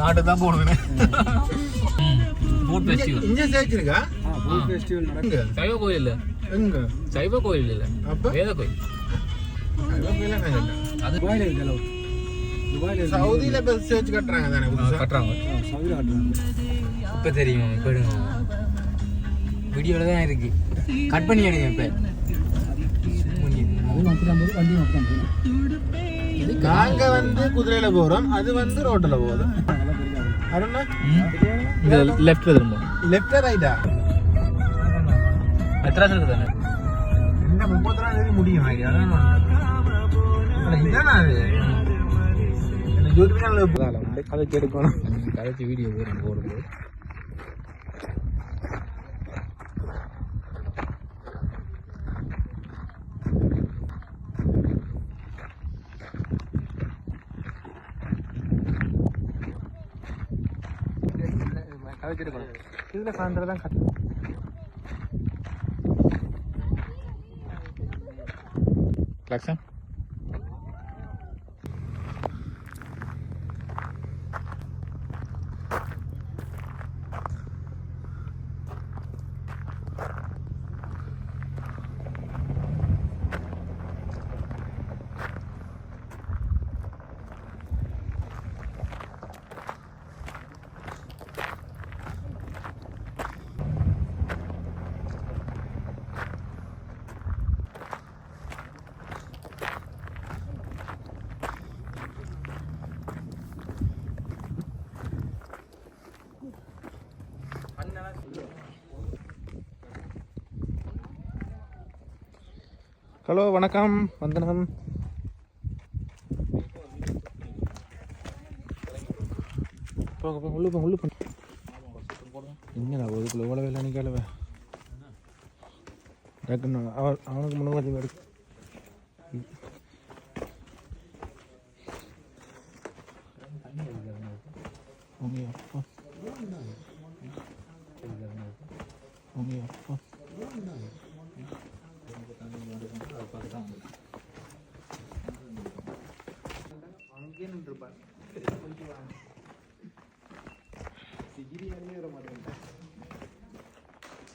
ஆட்டை தான் போடுவேன். ஃபுட் ஃபெஸ்டிவல் இங்கே சேர்ச்சிருக்கா? ஃபுட் ஃபெஸ்டிவல் நடக்குது. சைவ கோயில் இல்ல. எங்க? சைவ கோயில் இல்ல. அப்ப வேத கோயில். அது துபாயில இருக்கு. துபாயில சவுதியில இப்ப சேர்ச் கட்டுறாங்க தானே புதுசா? கட்டுறாங்க. சவுதியில கட்டுறாங்க. இப்ப தெரியுமா? போடுங்க. வீடியோல தான் இருக்கு. கட் பண்ணி எடுங்க இப்ப. நாங்க வந்து குதிரையில போறோம், அது வந்து ரோட்ல போகுது. அருணா இந்த லெஃப்ட்ல திரும்ப. லெஃப்ட் ரைட்டா? எத்தனை இருக்கு தானே? இந்த 30 தேதி முடியும். இதானா அது? யூடியூப் சேனல் கதைச்சு எடுக்கணும். கதைச்சு வீடியோ போடும்போது இதுல சாயந்தரம் தான் கிளாக்ஸன் ஹலோ வணக்கம் வந்தனம். உள்ளு என்னடா ஒதுக்குள்ள எவ்வளோ வேலை நிற்கலவே டக்குன்னு அவனுக்கு முன்னாடி எடுக்கு. அப்பா அப்பா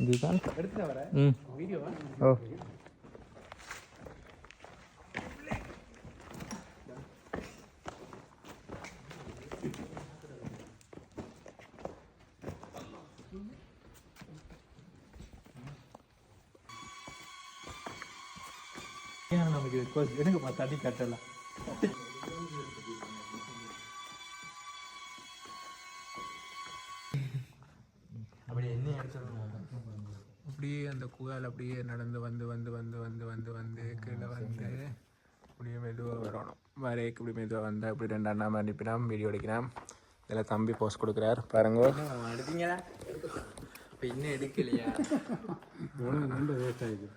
இதுதான் எடுத்து வர வீடியோவா? ஓ நமக்கு எடுங்க தட்டி கட்டலாம். அப்படியே அந்த குகால் அப்படியே நடந்து வந்து கீழே வந்து அப்படியே மெதுவாக வரணும். வரைக்கு இப்படி மெதுவாக வந்தால் இப்படி 2 அண்ணா அனுப்பினாம் வீடியோ எடுக்கிறான். இதில் தம்பி போஸ்ட் கொடுக்குறார் பாருங்க. எடுத்தீங்களா? இப்போ இன்னும் எடுக்கலையா? ரொம்ப வேஸ்ட் ஆகிடுது.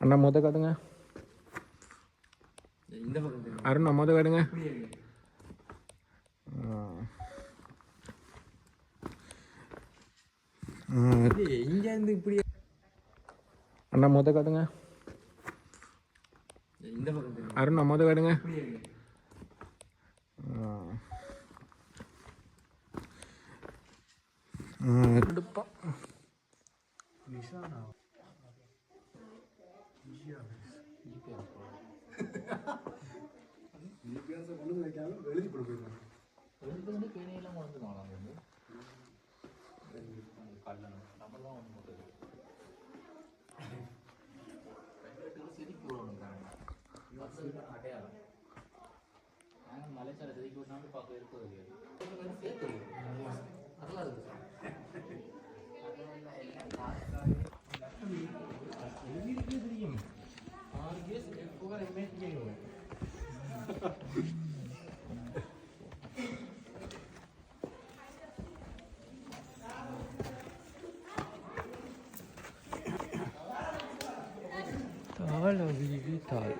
அண்ணா மொதல் காட்டுங்க. அருணா மொதல் காட்டுங்க. இங்கேருந்து இப்படி அண்ணா மொதல் காட்டுங்க. அருணா மொதல் காட்டுங்க. எழுதி கொடுப்பீங்க. மலைச்சாலை செதுக்கி விட்டாலும் பார்க்க இருப்பது தெரியும். தாள்